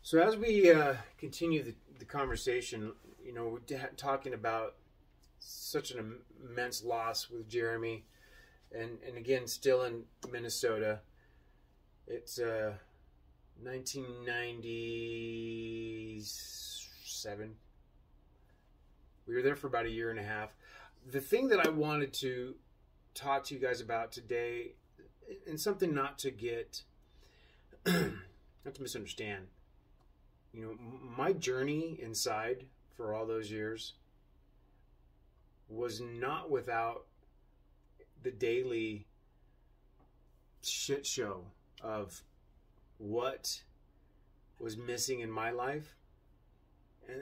So as we continue the conversation, we're talking about such an immense loss with Jeremy, and again, still in Minnesota. It's 1997. We were there for about a year and a half. The thing that I wanted to talk to you guys about today, and something not to get, not to misunderstand, my journey inside for all those years was not without the daily shit show of what was missing in my life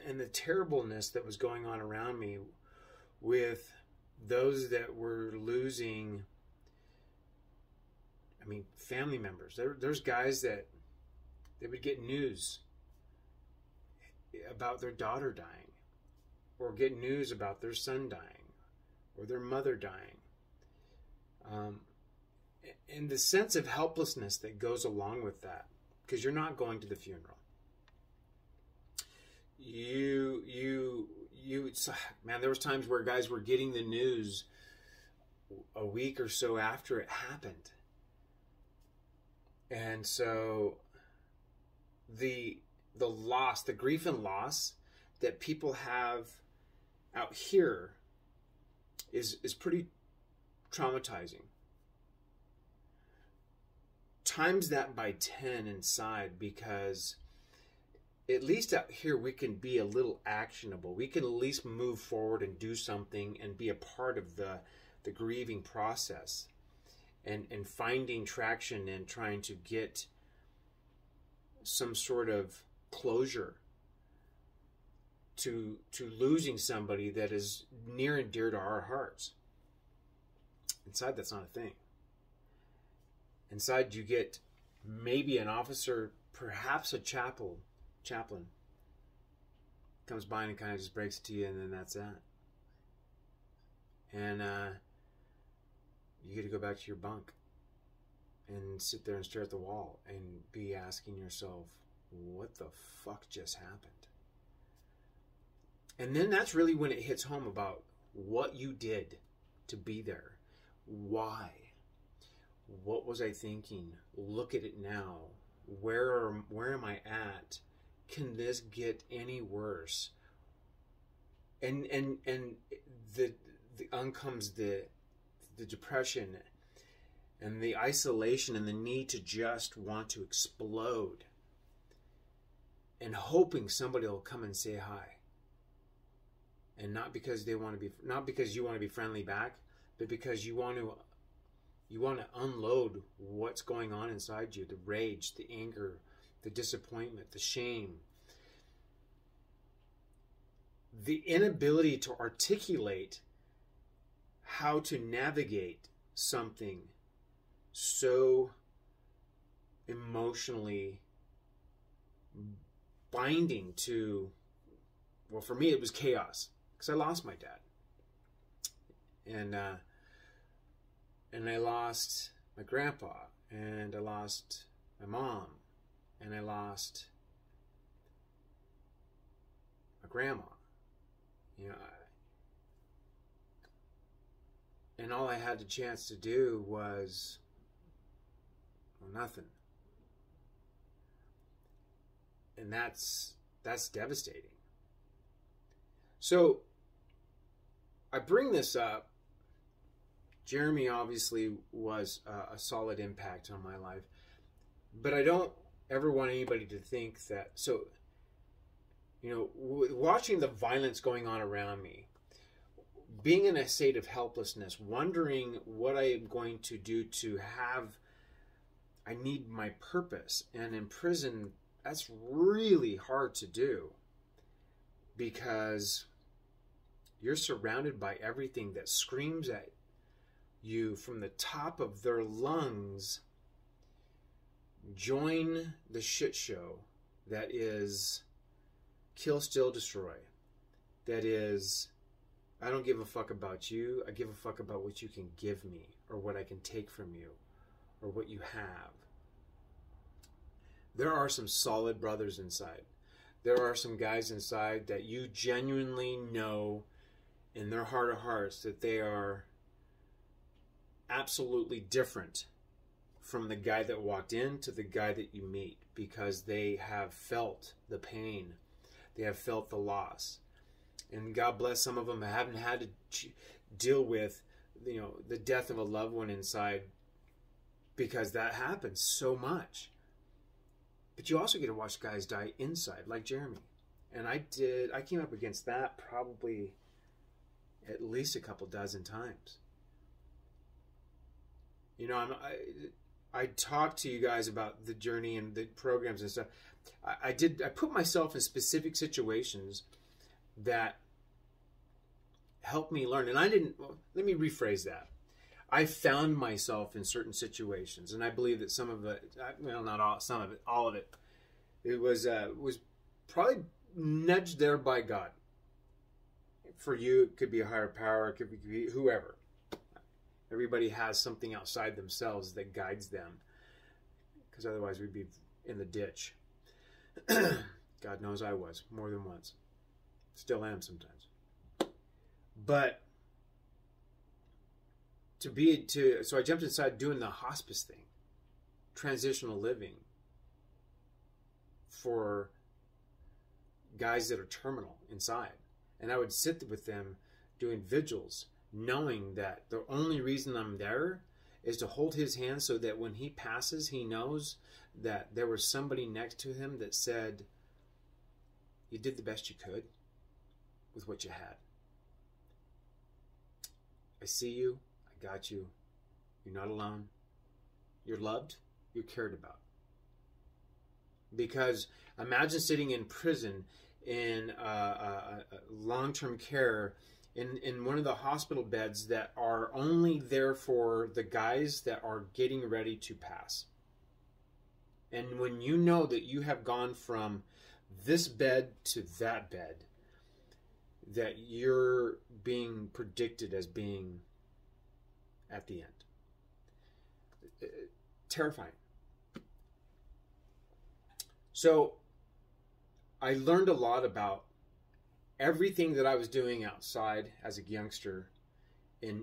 and the terribleness that was going on around me with those that were losing, family members. There's guys that they would get news about their daughter dying, or get news about their son dying, or their mother dying. And the sense of helplessness that goes along with that, because you're not going to the funeral. Man, there was times where guys were getting the news a week or so after it happened. And so the loss, the grief and loss that people have out here is pretty traumatizing. Times that by 10 inside, because at least out here we can be a little actionable. We can at least move forward and do something and be a part of the grieving process and finding traction and trying to get some sort of closure to losing somebody that is near and dear to our hearts. Inside, that's not a thing. Inside, you get maybe an officer, perhaps a chaplain comes by and kind of just breaks it to you, and then that's that. And you get to go back to your bunk and sit there and stare at the wall and be asking yourself, what the fuck just happened? And then that's really when it hits home about what you did to be there. Why? What was I thinking? Look at it now. Where am I at? Can this get any worse? And on comes the depression and the isolation and the need to just want to explode, and hoping somebody will come and say hi. And not because you want to be friendly back, but because you want to unload what's going on inside you, the rage, the anger, the disappointment, the shame. The inability to articulate how to navigate something so emotionally binding to, well, for me it was chaos, because I lost my dad. And I lost my grandpa, and I lost my mom, and I lost my grandma. And all I had the chance to do was, well, nothing. And that's devastating. So I bring this up. Jeremy obviously was a solid impact on my life, but I don't ever want anybody to think that. So, watching the violence going on around me, being in a state of helplessness, wondering what I am going to do I need my purpose. And in prison, that's really hard to do, because you're surrounded by everything that screams at you from the top of their lungs. Join the shit show that is kill, steal, destroy. That is, I don't give a fuck about you. I give a fuck about what you can give me, or what I can take from you, or what you have. there are some solid brothers inside. There are some guys inside that you genuinely know in their heart of hearts that they are absolutely different from the guy that walked in to the guy that you meet, because they have felt the pain, they have felt the loss. And God bless, some of them haven't had to deal with, you know, the death of a loved one inside, because that happens so much. But you also get to watch guys die inside, like Jeremy. And I came up against that probably at least a couple dozen times. You know, I talked to you guys about the journey and the programs and stuff. I put myself in specific situations that helped me learn. And let me rephrase that. I found myself in certain situations, and I believe that some of it, well, not all, some of it, all of it, it was probably nudged there by God. For you, it could be a higher power, it could be whoever. Everybody has something outside themselves that guides them, because otherwise we'd be in the ditch. God knows I was, more than once. Still am sometimes. But so I jumped inside doing the hospice thing, transitional living for guys that are terminal inside. And I would sit with them doing vigils, knowing that the only reason I'm there is to hold his hand so that when he passes, he knows that there was somebody next to him that said, you did the best you could with what you had. I see you. I got you. You're not alone. You're loved. You're cared about. Because imagine sitting in prison in long-term care in one of the hospital beds that are only there for the guys that are getting ready to pass. And when you know that you have gone from this bed to that bed, that you're being predicted as being at the end. Terrifying. So I learned a lot about everything that I was doing outside as a youngster in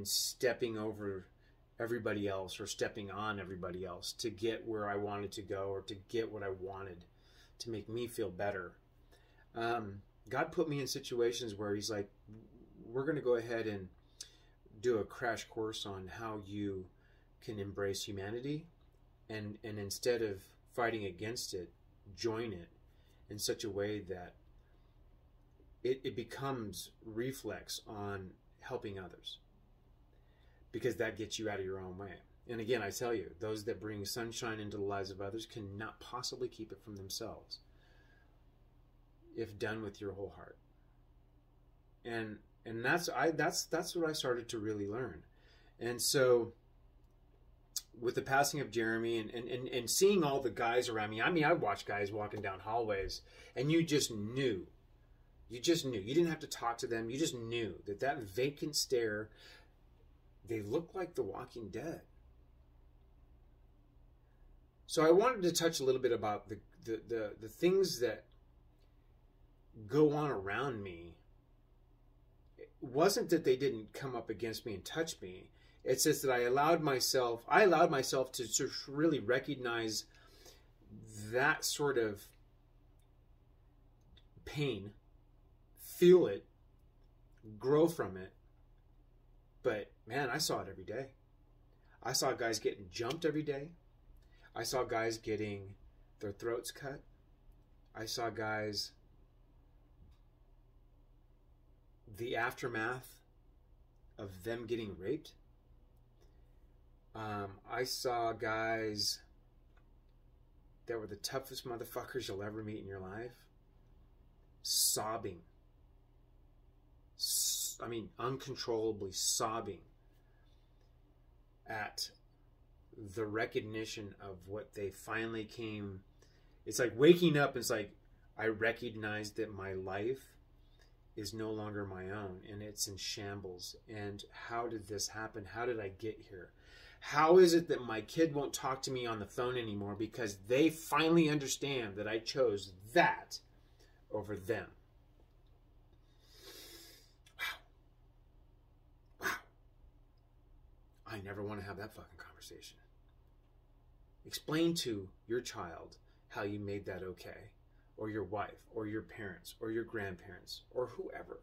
stepping over everybody else or stepping on everybody else to get where I wanted to go or to get what I wanted to make me feel better. God put me in situations where he's like, we're going to go ahead and do a crash course on how you can embrace humanity and instead of fighting against it, join it in such a way that it becomes reflex on helping others, because that gets you out of your own way. And again, I tell you, those that bring sunshine into the lives of others cannot possibly keep it from themselves if done with your whole heart. And that's what I started to really learn. And so with the passing of Jeremy and seeing all the guys around me, I mean, I watched guys walking down hallways and you just knew. You didn't have to talk to them. You just knew that vacant stare, they looked like the Walking Dead. So I wanted to touch a little bit about the things that go on around me. It wasn't that they didn't come up against me and touch me. It's just that I allowed myself to sort of really recognize that sort of pain, feel it, grow from it. But man, I saw it every day. I saw guys getting jumped every day. I saw guys getting their throats cut. I saw guys, the aftermath of them getting raped. I saw guys that were the toughest motherfuckers you'll ever meet in your life sobbing. I mean, uncontrollably sobbing at the recognition of what they finally came. It's like waking up. It's like, I recognize that my life is no longer my own and it's in shambles. And how did this happen? How did I get here? How is it that my kid won't talk to me on the phone anymore because they finally understand that I chose that over them? Wow. I never want to have that fucking conversation. Explain to your child how you made that okay, or your wife, or your parents, or your grandparents, or whoever.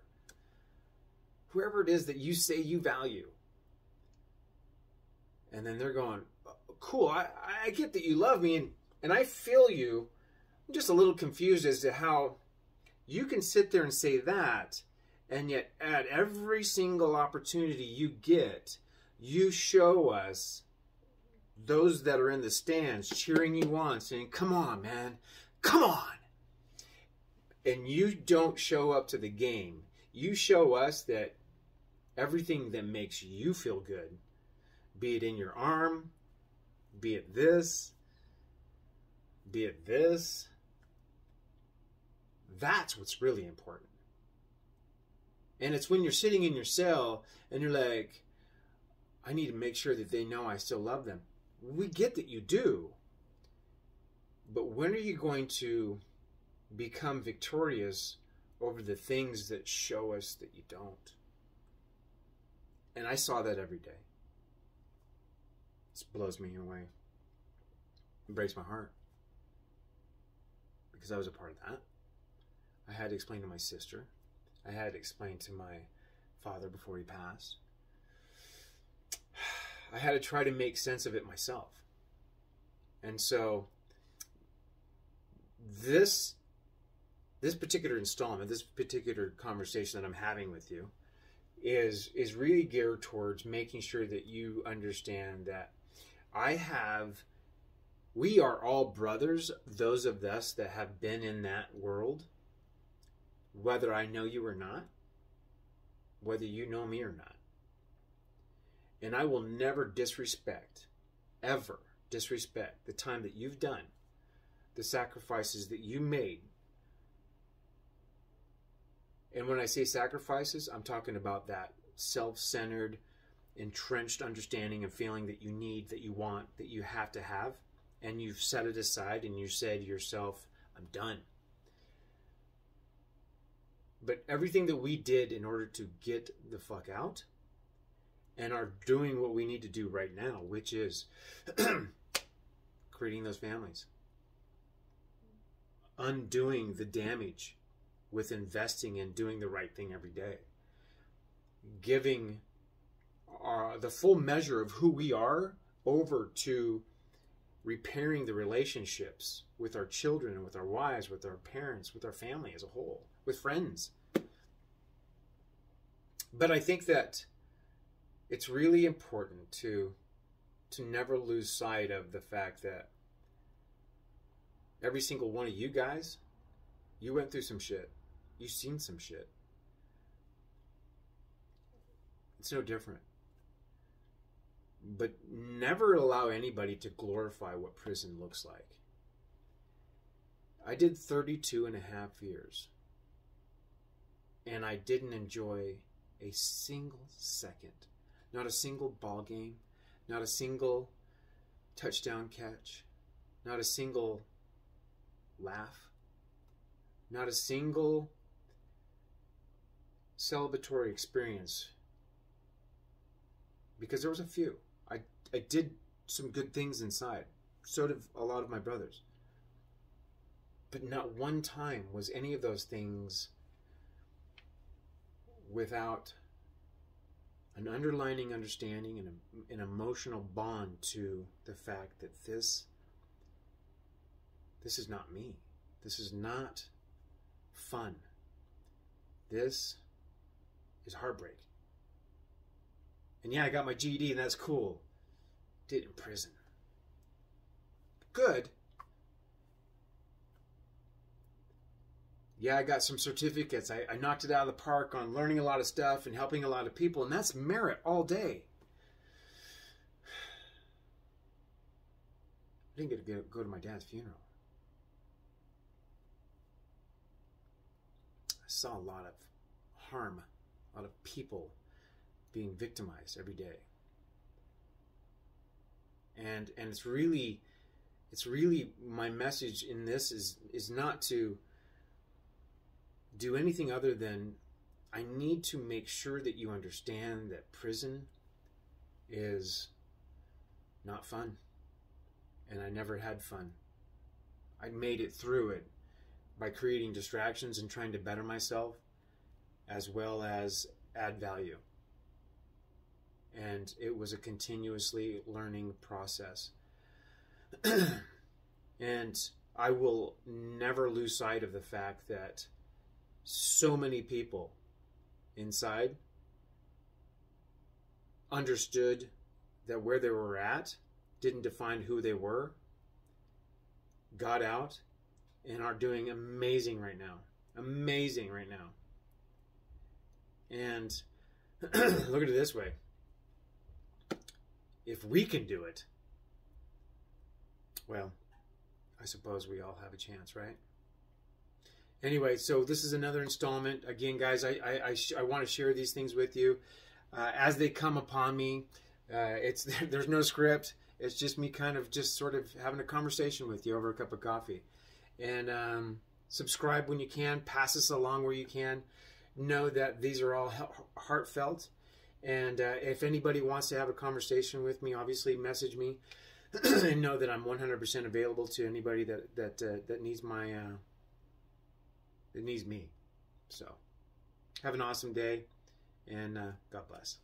Whoever it is that you say you value. And then they're going, cool, I get that you love me, and I feel you. I'm just a little confused as to how you can sit there and say that, and yet at every single opportunity you get, you show us those that are in the stands cheering you on, saying, come on, man, come on. And you don't show up to the game. You show us that everything that makes you feel good, be it in your arm, be it this, that's what's really important. And it's when you're sitting in your cell and you're like, I need to make sure that they know I still love them. We get that you do. But when are you going to become victorious over the things that show us that you don't? And I saw that every day. This blows me away. It breaks my heart. Because I was a part of that. I had to explain to my sister. I had to explain to my father before he passed. I had to try to make sense of it myself. And so this particular installment, this particular conversation that I'm having with you is really geared towards making sure that you understand that we are all brothers, those of us that have been in that world, whether I know you or not, whether you know me or not. And I will never disrespect, ever disrespect the time that you've done, the sacrifices that you made. And when I say sacrifices, I'm talking about that self-centered, entrenched understanding and feeling that you need, that you want, that you have to have. And you've set it aside and you said to yourself, I'm done. But everything that we did in order to get the fuck out and are doing what we need to do right now, which is creating those families. Undoing the damage with investing in doing the right thing every day. Giving the full measure of who we are over to repairing the relationships with our children and with our wives, with our parents, with our family as a whole, with friends. But I think that it's really important to never lose sight of the fact that every single one of you guys, you went through some shit. You've seen some shit. It's no different. But never allow anybody to glorify what prison looks like. I did 32 and a half years. And I didn't enjoy a single second. Not a single ball game. Not a single touchdown catch. Not a single laugh. Not a single celebratory experience. Because there was a few. I did some good things inside. So did a lot of my brothers. But not one time was any of those things without an underlining understanding and an emotional bond to the fact that this is not me. This is not fun. This is heartbreak. And yeah, I got my GED and that's cool. Did it in prison. Good. Yeah, I got some certificates. I knocked it out of the park on learning a lot of stuff and helping a lot of people, and that's merit all day. I didn't get to go to my dad's funeral. I saw a lot of harm, a lot of people being victimized every day. And it's really my message in this is not to do anything other than I need to make sure that you understand that prison is not fun. And I never had fun. I made it through it by creating distractions and trying to better myself, as well as add value. And it was a continuously learning process. And I will never lose sight of the fact that so many people inside understood that where they were at didn't define who they were, got out, and are doing amazing right now. Amazing right now. And look at it this way. If we can do it, well, I suppose we all have a chance, right? Anyway, so this is another installment. Again, guys, I want to share these things with you as they come upon me. There's no script. It's just me kind of just sort of having a conversation with you over a cup of coffee. And subscribe when you can. Pass this along where you can. Know that these are all heartfelt. And if anybody wants to have a conversation with me, obviously message me. And know that I'm 100% available to anybody that needs that needs me. So have an awesome day, and God bless.